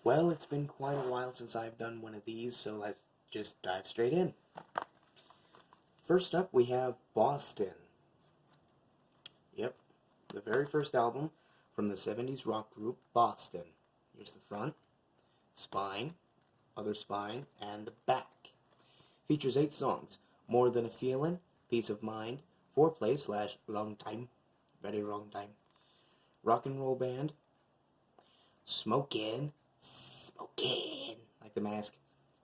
Well, it's been quite a while since I've done one of these, so let's just dive straight in. First up, we have Boston. Yep, the very first album from the 70s rock group Boston. Here's the front, spine, other spine, and the back. Features 8 songs: More Than a Feelin', Peace of Mind, Foreplay / Long Time, very long time, Rock and Roll Band, Smokin', like the mask,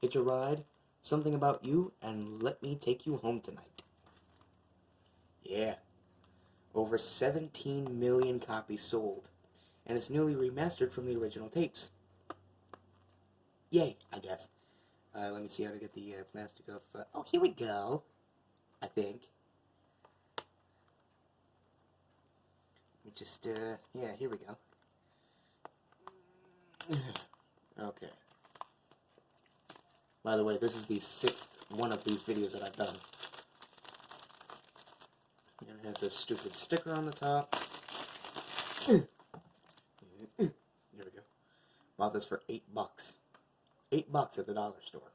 Hitch a Ride, Something About You, and Let Me Take You Home Tonight. Yeah, over 17 million copies sold, and it's newly remastered from the original tapes. Yay, I guess. Let me see how to get the plastic off. Oh, here we go, I think. We just, yeah, here we go. Okay. By the way, this is the 6th one of these videos that I've done. And it has a stupid sticker on the top. There we go. Bought this for $8. $8 at the dollar store.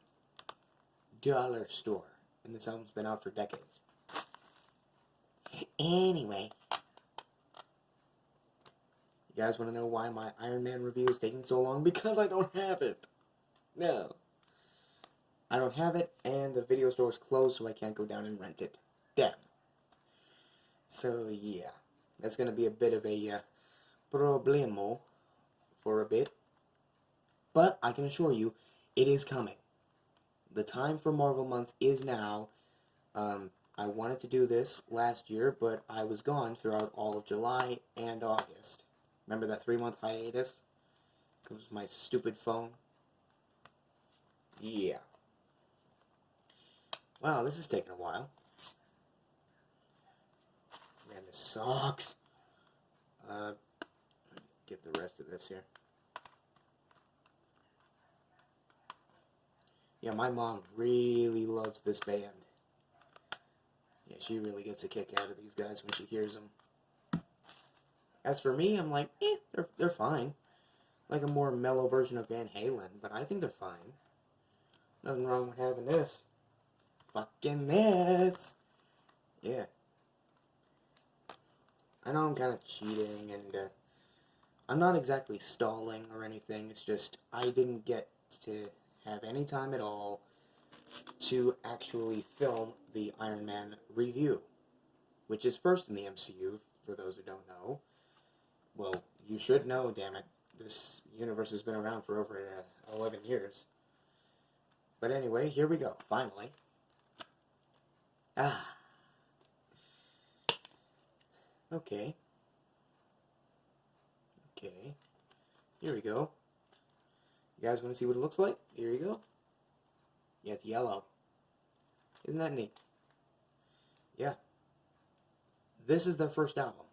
Dollar store. And this album's been out for decades. Anyway. You guys want to know why my Iron Man review is taking so long? Because I don't have it. No. I don't have it, and the video store is closed, so I can't go down and rent it. Damn. So, yeah. That's going to be a bit of a problemo for a bit. But I can assure you, it is coming. The time for Marvel Month is now. I wanted to do this last year, but I was gone throughout all of July and August. Remember that 3-month hiatus? It was my stupid phone. Yeah. Wow, this is taking a while. Man, this sucks. Get the rest of this here. Yeah, my mom really loves this band. Yeah, she really gets a kick out of these guys when she hears them. As for me, I'm like, they're fine. Like a more mellow version of Van Halen, but I think they're fine. Nothing wrong with having this. Fucking this! Yeah. I know I'm kind of cheating, and I'm not exactly stalling or anything. It's just I didn't get to have any time at all to actually film the Iron Man review, which is first in the MCU, for those who don't know. Well, you should know, damn it. This universe has been around for over 11 years. But anyway, here we go, finally. Okay. Okay. Here we go. You guys want to see what it looks like? Here you go. Yeah, it's yellow. Isn't that neat? Yeah. This is their first album.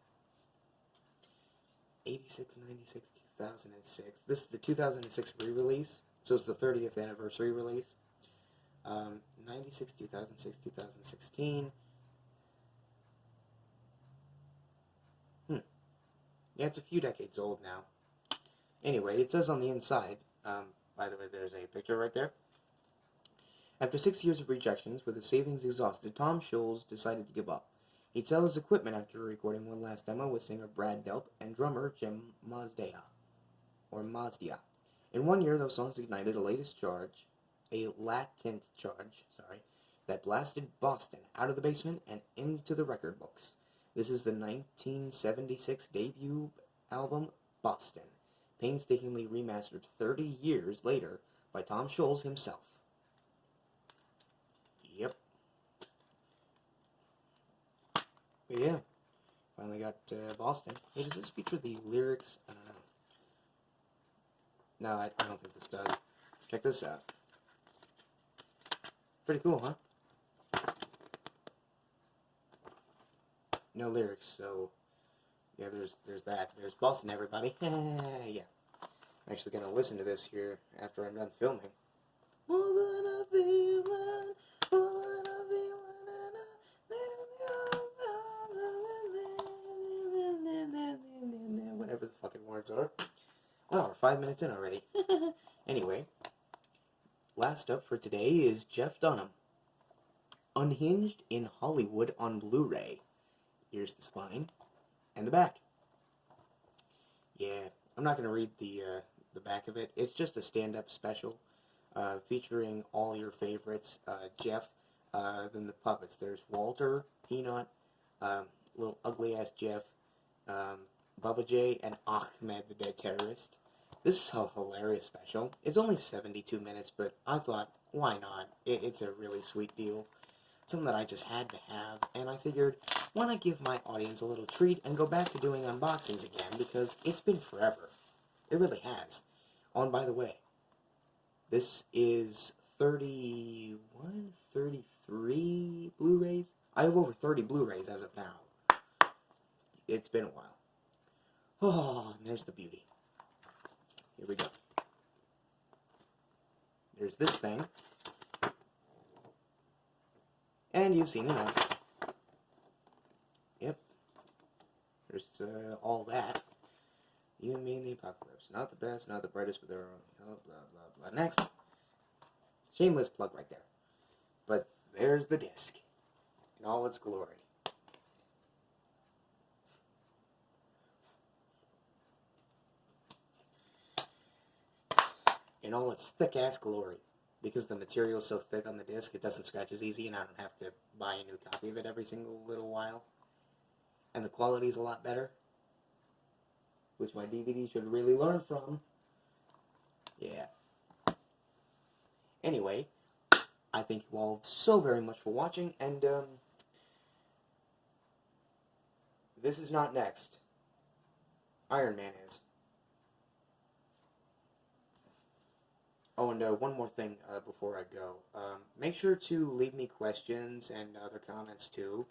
86, 96, 2006. This is the 2006 re-release, so it's the 30th anniversary release. 96, 2006, 2016. Yeah, it's a few decades old now. Anyway, it says on the inside, by the way, there's a picture right there. After 6 years of rejections, with his savings exhausted, Tom Scholz decided to give up. He'd sell his equipment after recording one last demo with singer Brad Delp and drummer Jim Mazdia. In 1 year, those songs ignited a latent charge, that blasted Boston out of the basement and into the record books. This is the 1976 debut album, Boston, painstakingly remastered 30 years later by Tom Scholz himself. Yep. But yeah, finally got Boston. Hey, does this feature the lyrics? I don't know. No, I don't think this does. Check this out. Pretty cool, huh? No lyrics, so yeah, there's that. There's Boston, everybody. Yeah. I'm actually gonna listen to this here after I'm done filming. More than a feeling, more than a feeling, whatever the fucking words are. Oh, we're 5 minutes in already. Anyway, last up for today is Jeff Dunham. Unhinged in Hollywood on Blu-ray. Here's the spine and the back. Yeah, I'm not going to read the back of it. It's just a stand-up special featuring all your favorites. Jeff, then the puppets. There's Walter, Peanut, little ugly-ass Jeff, Bubba J, and Ahmed the Dead Terrorist. This is a hilarious special. It's only 72 minutes, but I thought, why not? It's a really sweet deal. Something that I just had to have, and I figured, why not give my audience a little treat and go back to doing unboxings again, because it's been forever. It really has. Oh, and by the way, this is 31, 33 Blu-rays? I have over 30 Blu-rays as of now. It's been a while. Oh, and there's the beauty. Here we go. There's this thing. And you've seen enough. Yep. There's all that. You and me and the apocalypse. Not the best, not the brightest, but there are blah, blah, blah. Next. Shameless plug right there. But there's the disc. In all its glory. In all its thick-ass glory. Because the material is so thick on the disc, it doesn't scratch as easy, and I don't have to buy a new copy of it every single little while. And the quality's a lot better. Which my DVD should really learn from. Yeah. Anyway, I thank you all so very much for watching, and this is not next. Iron Man is. Oh, and one more thing before I go. Make sure to leave me questions and other comments too,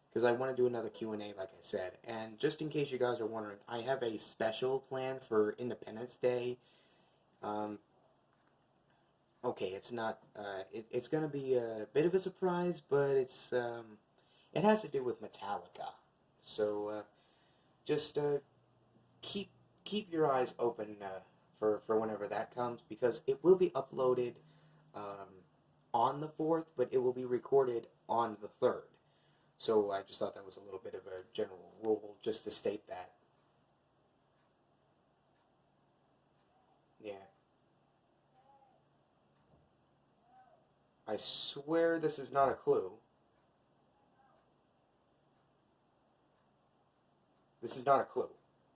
because I want to do another Q&A like I said. And just in case you guys are wondering, I have a special plan for Independence Day. Okay, it's not, it's going to be a bit of a surprise, but it's, it has to do with Metallica. So, just keep your eyes open for whenever that comes, because it will be uploaded on the 4th, but it will be recorded on the 3rd. So I just thought that was a little bit of a general rule, just to state that. Yeah. I swear this is not a clue. This is not a clue.